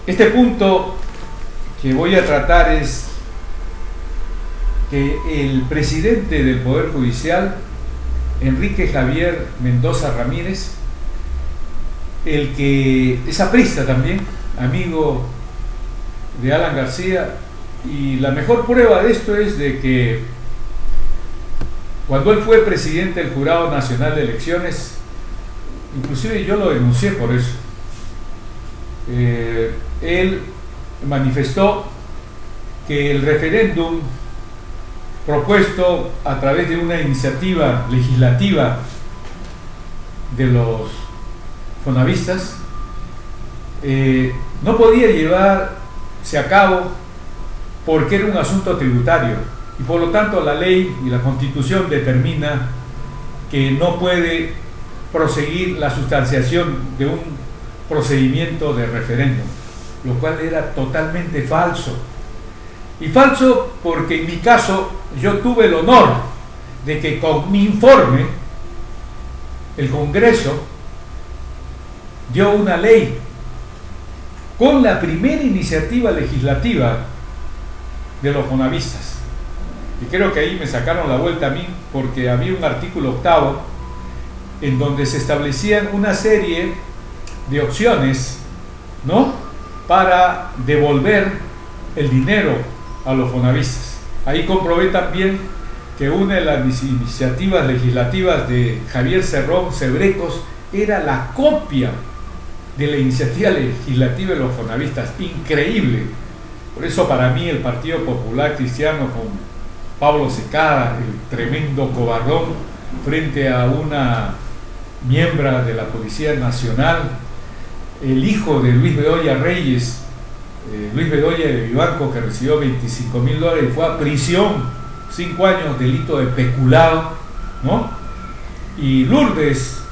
Este punto que voy a tratar es que el presidente del Poder Judicial, Enrique Javier Mendoza Ramírez, el que es aprista también, amigo de Alan García, y la mejor prueba de esto es de que cuando él fue presidente del Jurado Nacional de Elecciones, inclusive yo lo denuncié por eso, él manifestó que el referéndum propuesto a través de una iniciativa legislativa de los fonavistas no podía llevarse a cabo porque era un asunto tributario y por lo tanto la ley y la Constitución determina que no puede proseguir la sustanciación de un procedimiento de referéndum, lo cual era totalmente falso. Y falso porque en mi caso yo tuve el honor de que con mi informe el Congreso dio una ley con la primera iniciativa legislativa de los fonavistas. Y creo que ahí me sacaron la vuelta a mí porque había un artículo 8º en donde se establecían una serie de opciones, ¿no?, para devolver el dinero a los fonavistas. Ahí comprobé también que una de las iniciativas legislativas de Javier Cerrón Cebrecos era la copia de la iniciativa legislativa de los fonavistas. Increíble. Por eso para mí el Partido Popular Cristiano con Pablo Secada, el tremendo cobardón, frente a una miembro de la Policía Nacional, el hijo de Luis Bedoya Reyes, Luis Bedoya de Vivanco, que recibió $25,000 y fue a prisión 5 años, delito de peculado, ¿no? Y Lourdes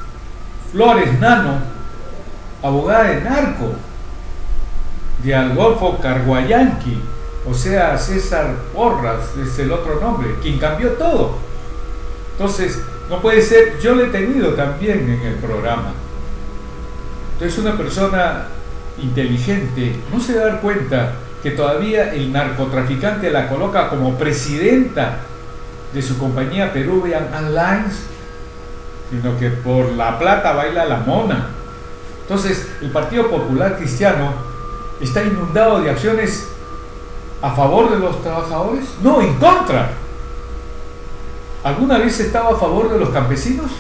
Flores Nano, abogada de narco, de Adolfo Carguayanqui, o sea, César Porras es el otro nombre, quien cambió todo. Entonces, no puede ser, yo lo he tenido también en el programa. Entonces, una persona inteligente no se va a dar cuenta que todavía el narcotraficante la coloca como presidenta de su compañía Peruvian Airlines, sino que por la plata baila la mona. Entonces, el Partido Popular Cristiano está inundado de acciones a favor de los trabajadores, no, en contra. ¿Alguna vez estaba a favor de los campesinos?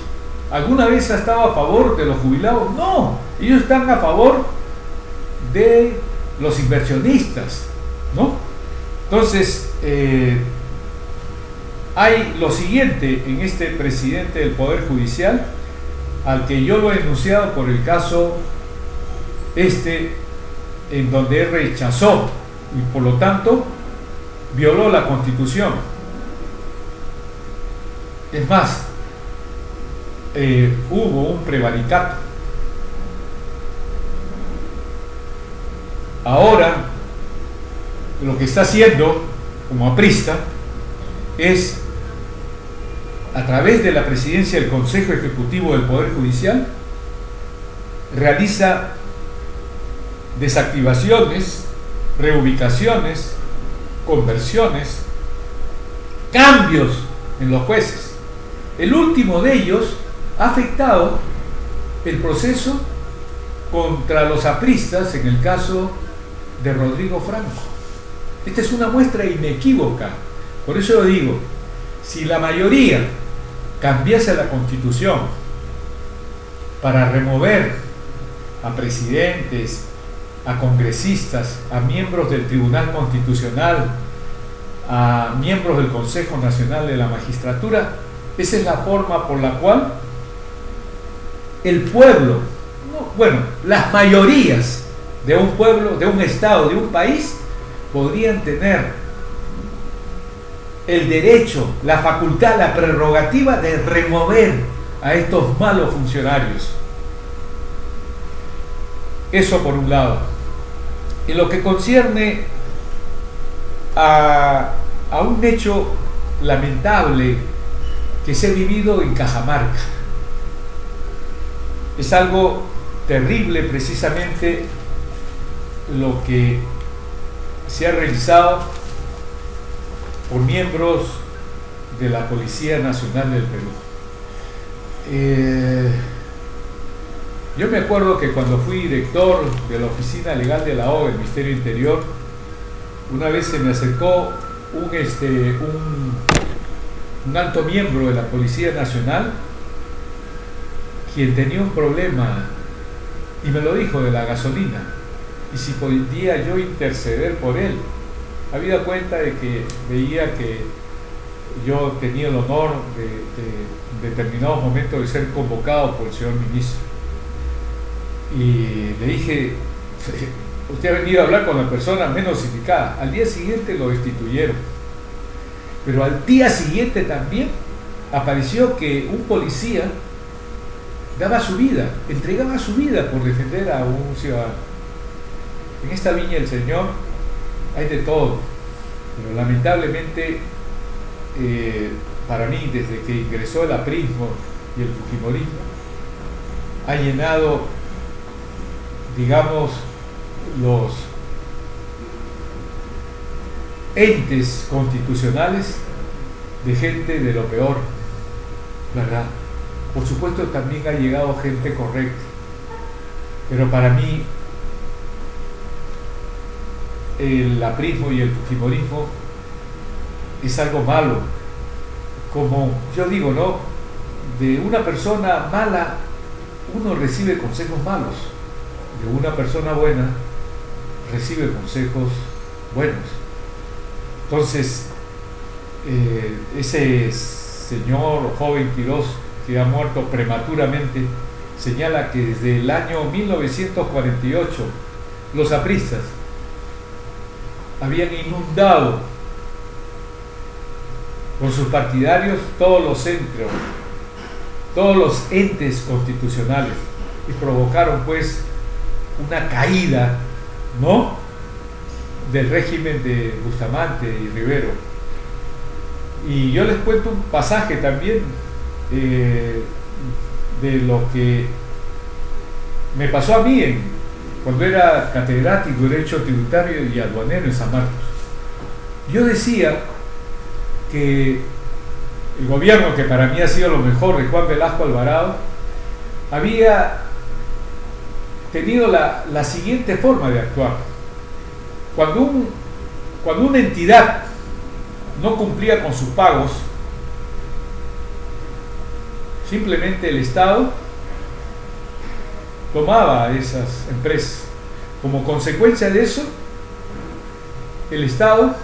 ¿Alguna vez ha estado a favor de los jubilados? No, ellos están a favor de los inversionistas, ¿no? Entonces, hay lo siguiente en este presidente del Poder Judicial, al que yo lo he denunciado por el caso en donde él rechazó y por lo tanto violó la Constitución. Es más, hubo un prevaricato. Ahora lo que está haciendo como aprista es, a través de la presidencia del Consejo Ejecutivo del Poder Judicial, realiza desactivaciones, reubicaciones, conversiones, cambios en los jueces. El último de ellos ha afectado el proceso contra los apristas en el caso de Rodrigo Franco. Esta es una muestra inequívoca. Por eso lo digo, si la mayoría cambiase la Constitución para remover a presidentes, a congresistas, a miembros del Tribunal Constitucional, a miembros del Consejo Nacional de la Magistratura, esa es la forma por la cual el pueblo, las mayorías de un pueblo, de un estado, de un país, podrían tener el derecho, la facultad, la prerrogativa de remover a estos malos funcionarios. Eso por un lado. En lo que concierne a un hecho lamentable que se ha vivido en Cajamarca, es algo terrible. Precisamente lo que se ha realizado por miembros de la Policía Nacional del Perú. Yo me acuerdo que cuando fui director de la Oficina Legal de la O del Ministerio Interior, una vez se me acercó un alto miembro de la Policía Nacional, quien tenía un problema, y me lo dijo, de la gasolina, y si podía yo interceder por él. Habida cuenta de que veía que yo tenía el honor de determinados momentos de ser convocado por el señor ministro. Y le dije, usted ha venido a hablar con la persona menos indicada. Al día siguiente lo destituyeron. Pero al día siguiente también apareció que un policía daba su vida, entregaba su vida por defender a un ciudadano. En esta viña del Señor hay de todo, pero lamentablemente para mí, desde que ingresó el aprismo y el fujimorismo, ha llenado, digamos, los entes constitucionales de gente de lo peor, ¿verdad? Por supuesto también ha llegado gente correcta, pero para mí el aprismo y el fujimorismo es algo malo. Como yo digo, ¿no? De una persona mala uno recibe consejos malos, de una persona buena recibe consejos buenos. Entonces ese señor joven Quirós, que ha muerto prematuramente, señala que desde el año 1948 los apristas habían inundado con sus partidarios todos los centros, todos los entes constitucionales, y provocaron pues una caída, ¿no?, del régimen de Bustamante y Rivero. Y yo les cuento un pasaje también de lo que me pasó a mí cuando era catedrático de Derecho Tributario y Aduanero en San Marcos. Yo decía que el gobierno, que para mí ha sido lo mejor, de Juan Velasco Alvarado, había tenido la siguiente forma de actuar. Cuando una entidad no cumplía con sus pagos, simplemente el Estado tomaba a esas empresas. Como consecuencia de eso, el Estado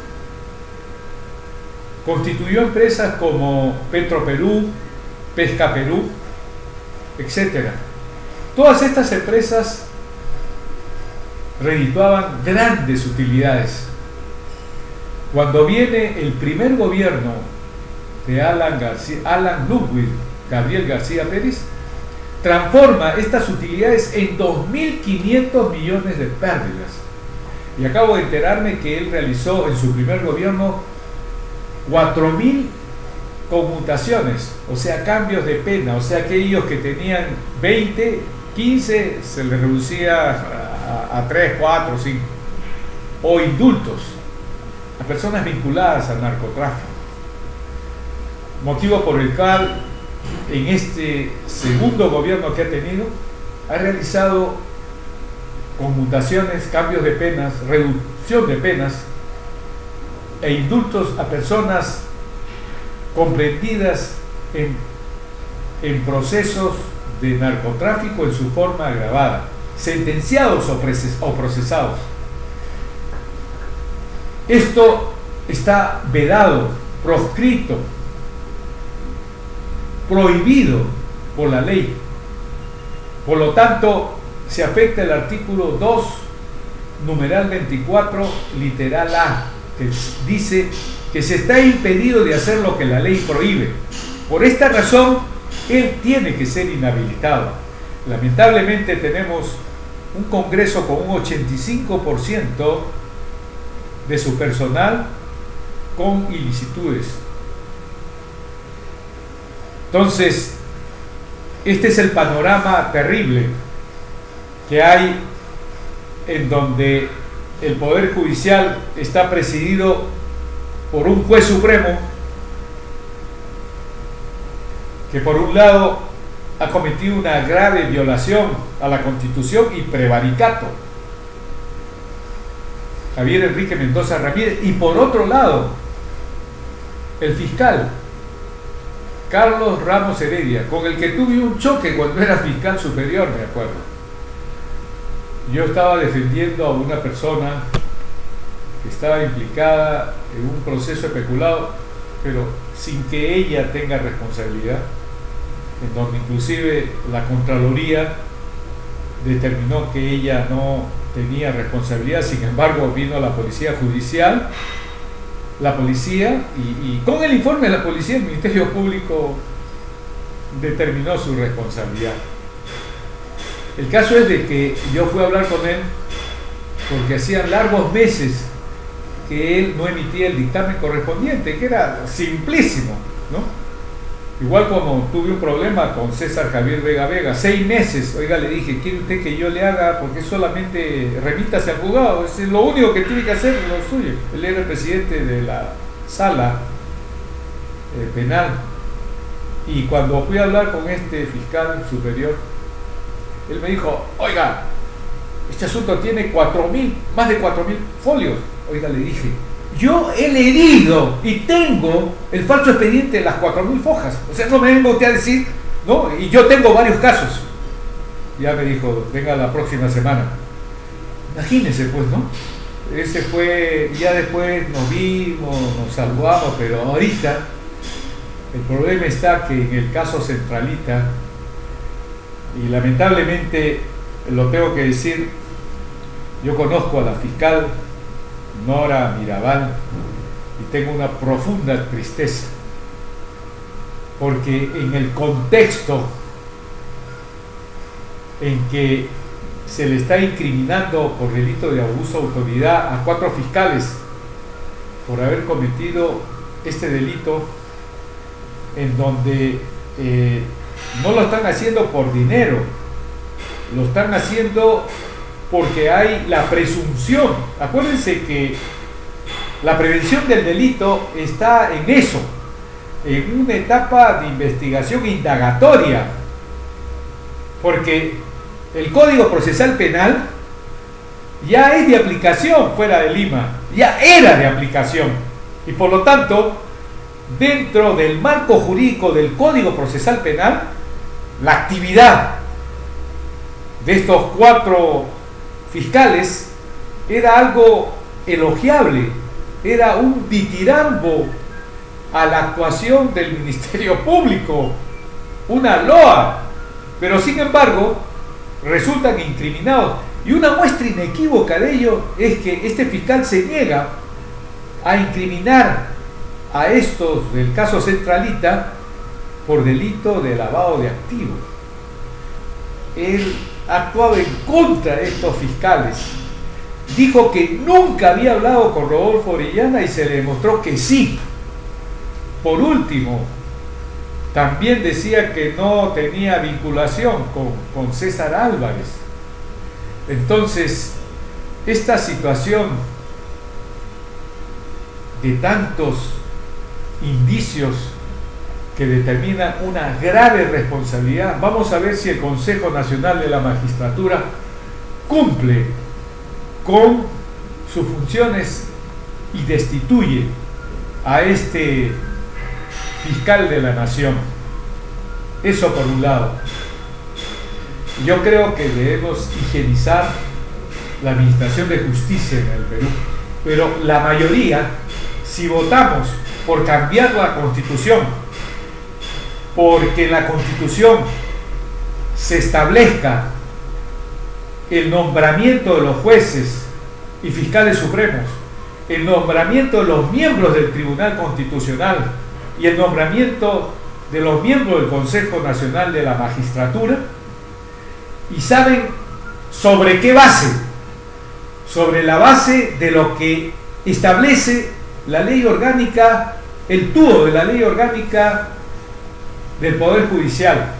constituyó empresas como Petroperú, Pesca Perú, etc. Todas estas empresas redituaban grandes utilidades. Cuando viene el primer gobierno de Alan Ludwig Gabriel García Pérez, transforma estas utilidades en 2.500 millones de pérdidas. Y acabo de enterarme que él realizó en su primer gobierno 4.000 conmutaciones, o sea, cambios de pena, o sea, aquellos que tenían 20, 15, se les reducía a 3, 4, 5, o indultos a personas vinculadas al narcotráfico, motivo por el cual en este segundo gobierno que ha tenido ha realizado conmutaciones, cambios de penas, reducción de penas e indultos a personas comprendidas en procesos de narcotráfico en su forma agravada, sentenciados o procesados. Esto está vedado, proscrito, prohibido por la ley. Por lo tanto, se afecta el artículo 2, numeral 24, literal A, que dice que se está impedido de hacer lo que la ley prohíbe. Por esta razón, él tiene que ser inhabilitado. Lamentablemente tenemos un Congreso con un 85% de su personal con ilicitudes. Entonces, este es el panorama terrible que hay en donde el Poder Judicial está presidido por un juez supremo que por un lado ha cometido una grave violación a la Constitución y prevaricato, Javier Enrique Mendoza Ramírez, y por otro lado el fiscal Carlos Ramos Heredia, con el que tuve un choque cuando era fiscal superior, me acuerdo. Yo estaba defendiendo a una persona que estaba implicada en un proceso especulado, pero sin que ella tenga responsabilidad, en donde inclusive la Contraloría determinó que ella no tenía responsabilidad. Sin embargo, vino la Policía Judicial, la policía, y con el informe de la policía, el Ministerio Público determinó su responsabilidad. El caso es de que yo fui a hablar con él porque hacían largos meses que él no emitía el dictamen correspondiente, que era simplísimo, ¿no? Igual como tuve un problema con César Javier Vega Vega, 6 meses, oiga, le dije, ¿quiere usted que yo le haga? Porque solamente remítase al juzgado, es lo único que tiene que hacer, lo suyo. Él era el presidente de la sala penal, y cuando fui a hablar con este fiscal superior, él me dijo, oiga, este asunto tiene más de 4.000 folios. Oiga, le dije, yo he leído y tengo el falso expediente de las 4.000 fojas. O sea, no me venga usted a decir, ¿no? Y yo tengo varios casos. Ya me dijo, venga la próxima semana. Imagínense, pues, ¿no? Ese fue, ya después nos vimos, nos saludamos, pero ahorita el problema está que en el caso Centralita, y lamentablemente lo tengo que decir, yo conozco a la fiscal Nora Mirabal y tengo una profunda tristeza porque en el contexto en que se le está incriminando por delito de abuso de autoridad a 4 fiscales por haber cometido este delito, en donde no lo están haciendo por dinero, lo están haciendo porque hay la presunción. Acuérdense que la prevención del delito está en eso, en una etapa de investigación indagatoria, porque el Código Procesal Penal ya es de aplicación fuera de Lima, ya era de aplicación, y por lo tanto, dentro del marco jurídico del Código Procesal Penal, la actividad de estos 4 fiscales era algo elogiable, era un ditirambo a la actuación del Ministerio Público, una loa, pero sin embargo resultan incriminados, y una muestra inequívoca de ello es que este fiscal se niega a incriminar a estos del caso Centralita por delito de lavado de activos. Él actuaba en contra de estos fiscales, dijo que nunca había hablado con Rodolfo Orellana y se le demostró que sí. Por último, también decía que no tenía vinculación con César Álvarez. Entonces, esta situación de tantos indicios que determinan una grave responsabilidad, vamos a ver si el Consejo Nacional de la Magistratura cumple con sus funciones y destituye a este fiscal de la nación. Eso por un lado. Yo creo que debemos higienizar la administración de justicia en el Perú, pero la mayoría, si votamos por cambiar la Constitución, porque en la Constitución se establezca el nombramiento de los jueces y fiscales supremos, el nombramiento de los miembros del Tribunal Constitucional y el nombramiento de los miembros del Consejo Nacional de la Magistratura, y saben sobre qué base, sobre la base de lo que establece la ley orgánica, el tubo de la ley orgánica del Poder Judicial,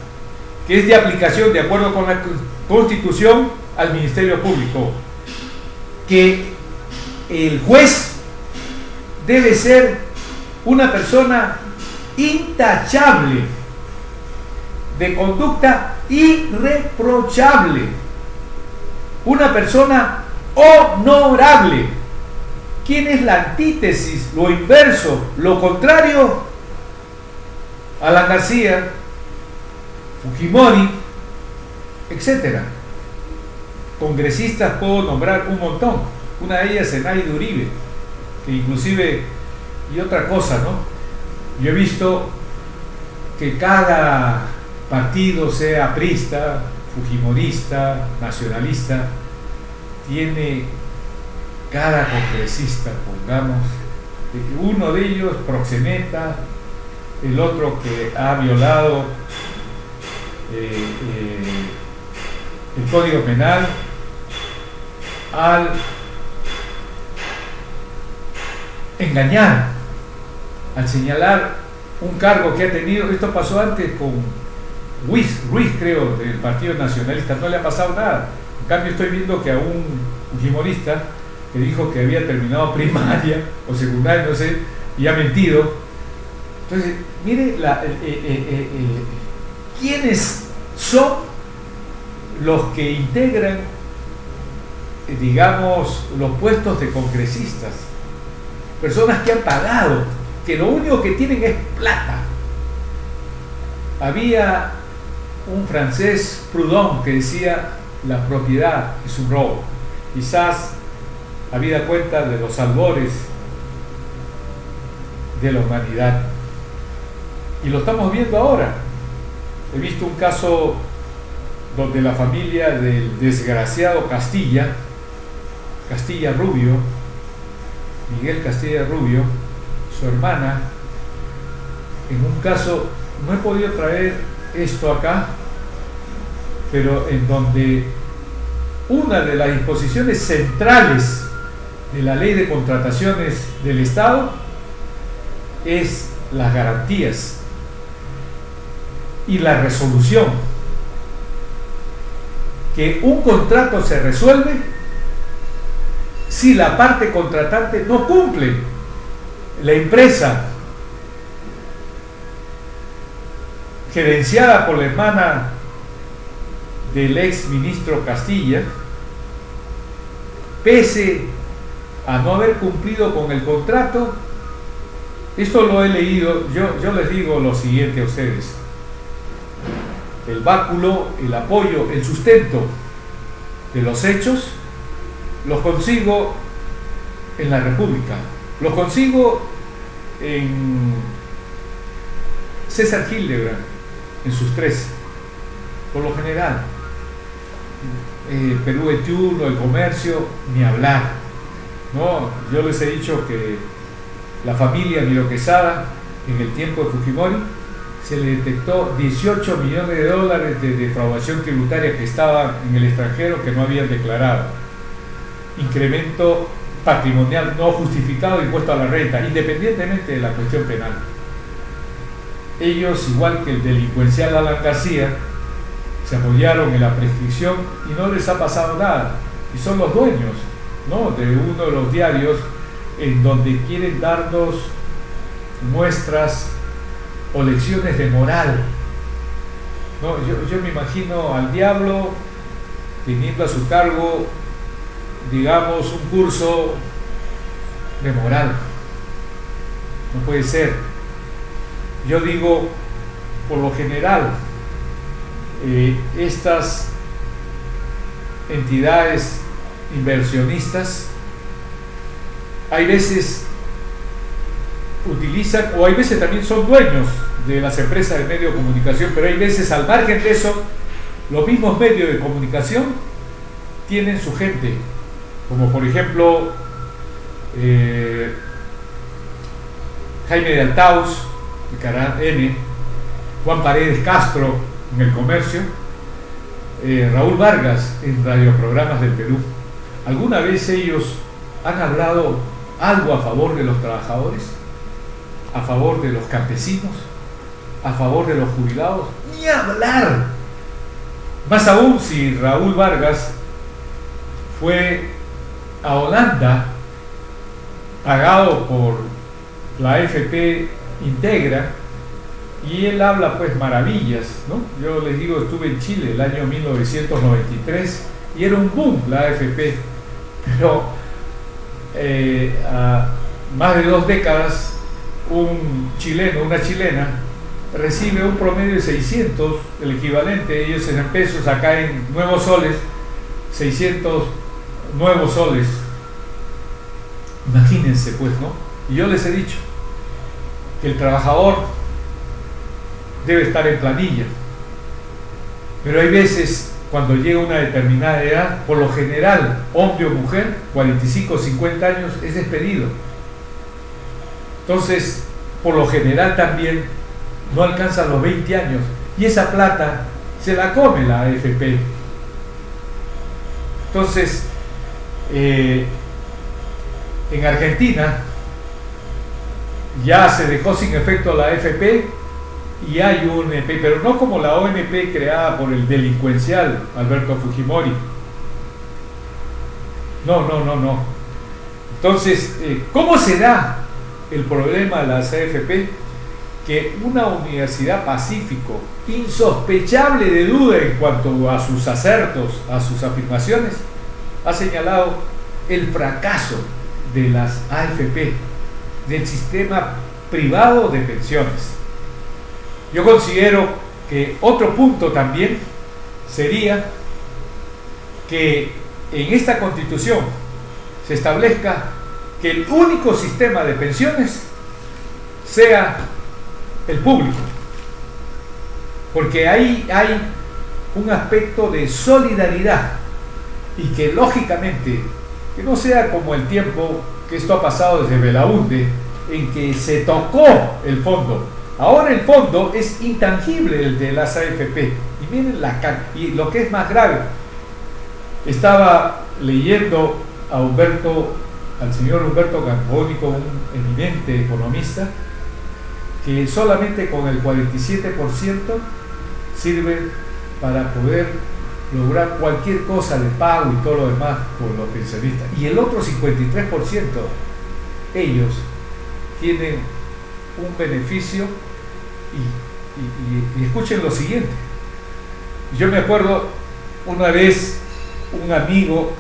que es de aplicación de acuerdo con la Constitución al Ministerio Público. que el juez debe ser una persona intachable, de conducta irreprochable, una persona honorable. ¿Quién es la antítesis, lo inverso, lo contrario? Alan García, Fujimori, etcétera. Congresistas puedo nombrar un montón. Una de ellas, Zenaida Uribe, que inclusive, y otra cosa, ¿no? Yo he visto que cada partido, sea aprista, fujimorista, nacionalista, tiene cada congresista, pongamos, uno de ellos proxeneta, el otro que ha violado el Código Penal, al engañar, al señalar un cargo que ha tenido. Esto pasó antes con Ruiz, creo, del Partido Nacionalista, no le ha pasado nada. En cambio estoy viendo que a un fujimorista que dijo que había terminado primaria o secundaria, no sé, y ha mentido. Entonces, mire quiénes son los que integran, digamos, los puestos de congresistas. Personas que han pagado, que lo único que tienen es plata. Había un francés, Proudhon, que decía: la propiedad es un robo. Quizás habida cuenta de los albores de la humanidad, y lo estamos viendo ahora. He visto un caso donde la familia del desgraciado Castilla Rubio, Miguel Castilla Rubio, su hermana, en un caso, no he podido traer esto acá, pero en donde una de las disposiciones centrales de la ley de contrataciones del Estado es las garantías y la resolución, que un contrato se resuelve si la parte contratante no cumple. La empresa gerenciada por la hermana del ex ministro Castilla, pese a no haber cumplido con el contrato, esto lo he leído, yo les digo lo siguiente a ustedes: el báculo, el apoyo, el sustento de los hechos los consigo en la República, los consigo en César Hildebrand, en sus tres, por lo general. Perú 21, El Comercio, ni hablar, ¿no? Yo les he dicho que la familia Miro Quesada, en el tiempo de Fujimori, se le detectó 18 millones de dólares de defraudación tributaria que estaban en el extranjero, que no habían declarado. Incremento patrimonial no justificado, impuesto a la renta, independientemente de la cuestión penal. Ellos, igual que el delincuencial Alan García, se apoyaron en la prescripción y no les ha pasado nada. Y son los dueños, ¿no?, de uno de los diarios en donde quieren darnos muestras o lecciones de moral, ¿no? Yo me imagino al diablo teniendo a su cargo, digamos, un curso de moral. No puede ser. Yo digo, por lo general, estas entidades inversionistas hay veces utilizan, o hay veces también son dueños de las empresas de medios de comunicación, pero hay veces, al margen de eso, los mismos medios de comunicación tienen su gente, como por ejemplo Jaime de Altaus, de Canal N, Juan Paredes Castro en El Comercio, Raúl Vargas en radioprogramas del Perú. ¿Alguna vez ellos han hablado algo a favor de los trabajadores? ¿A favor de los campesinos? ¿A favor de los jubilados? ¡Ni hablar! Más aún si Raúl Vargas fue a Holanda, pagado por la AFP Integra, y él habla pues maravillas, ¿no? Yo les digo, estuve en Chile el año 1993 y era un boom la AFP, pero a más de 2 décadas un chileno, una chilena recibe un promedio de 600, el equivalente, ellos en pesos, acá en nuevos soles, 600 nuevos soles. Imagínense pues, ¿no? Y yo les he dicho que el trabajador debe estar en planilla, pero hay veces cuando llega a una determinada edad, por lo general, hombre o mujer, 45 o 50 años, es despedido. Entonces, por lo general también no alcanza los 20 años y esa plata se la come la AFP. Entonces, en Argentina ya se dejó sin efecto la AFP y hay un ONP, pero no como la ONP creada por el delincuencial Alberto Fujimori. No. Entonces, ¿cómo se da el problema de las AFP? Que una Universidad Pacífico, insospechable de duda en cuanto a sus acertos, a sus afirmaciones, ha señalado el fracaso de las AFP, del sistema privado de pensiones. Yo considero que otro punto también sería que en esta Constitución se establezca que el único sistema de pensiones sea el público, porque ahí hay un aspecto de solidaridad y que lógicamente que no sea como el tiempo que esto ha pasado desde Belaúnde, en que se tocó el fondo. Ahora el fondo es intangible, el de las AFP, y miren y lo que es más grave, estaba leyendo al señor Humberto Carbónico, un eminente economista, que solamente con el 47% sirve para poder lograr cualquier cosa de pago y todo lo demás por los pensionistas. Y el otro 53%, ellos tienen un beneficio y escuchen lo siguiente. Yo me acuerdo una vez un amigo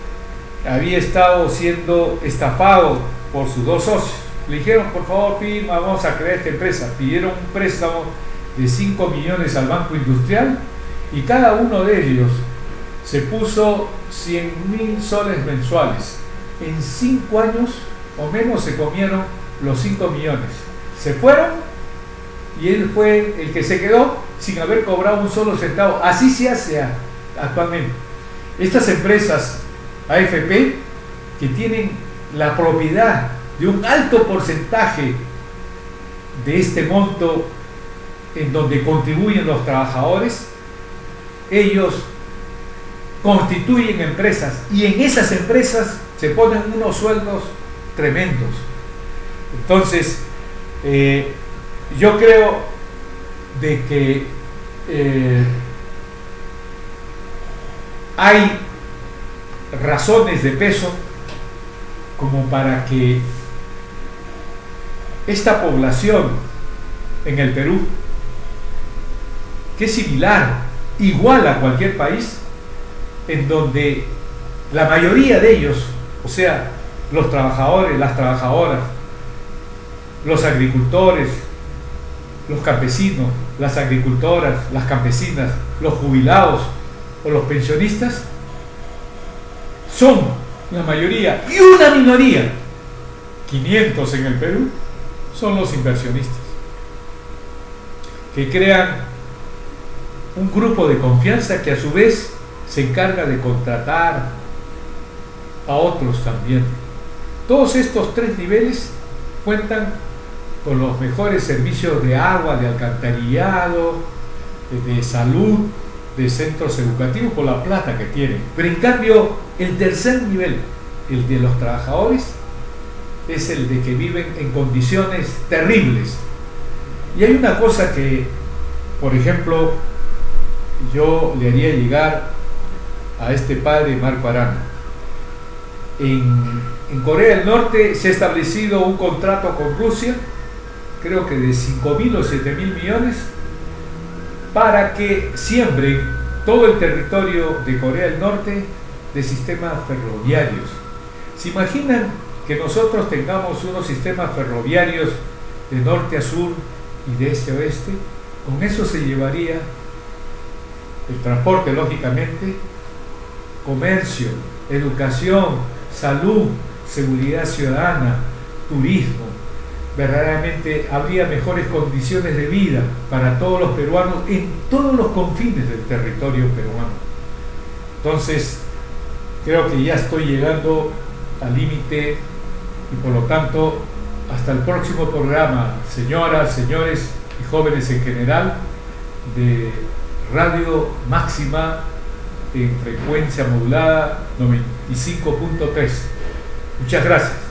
había estado siendo estafado por sus 2 socios. Le dijeron, por favor, firma, vamos a crear esta empresa. Pidieron un préstamo de 5 millones al Banco Industrial y cada uno de ellos se puso 100.000 soles mensuales. En 5 años o menos se comieron los 5 millones. Se fueron y él fue el que se quedó sin haber cobrado un solo centavo. Así se hace actualmente. Estas empresas AFP que tienen la propiedad de un alto porcentaje de este monto en donde contribuyen los trabajadores, ellos constituyen empresas y en esas empresas se ponen unos sueldos tremendos. Entonces, yo creo de que hay razones de peso como para que esta población en el Perú, que es similar, igual a cualquier país, en donde la mayoría de ellos, o sea, los trabajadores, las trabajadoras, los agricultores, los campesinos, las agricultoras, las campesinas, los jubilados o los pensionistas, son la mayoría, y una minoría, 500 en el Perú, son los inversionistas, que crean un grupo de confianza que a su vez se encarga de contratar a otros también. Todos estos 3 niveles cuentan con los mejores servicios de agua, de alcantarillado, de salud, de centros educativos, por la plata que tienen. Pero en cambio, el tercer nivel, el de los trabajadores, es el de que viven en condiciones terribles. Y hay una cosa que, por ejemplo, yo le haría llegar a este padre Marco Arana. En Corea del Norte se ha establecido un contrato con Rusia, creo que de 5.000 o 7.000 millones, para que siembren todo el territorio de Corea del Norte de sistemas ferroviarios. ¿Se imaginan que nosotros tengamos unos sistemas ferroviarios de norte a sur y de este a oeste? Con eso se llevaría el transporte, lógicamente, comercio, educación, salud, seguridad ciudadana, turismo. Verdaderamente habría mejores condiciones de vida para todos los peruanos en todos los confines del territorio peruano. Entonces, creo que ya estoy llegando al límite y por lo tanto, hasta el próximo programa, señoras, señores y jóvenes en general, de Radio Máxima en frecuencia modulada 95.3. Muchas gracias.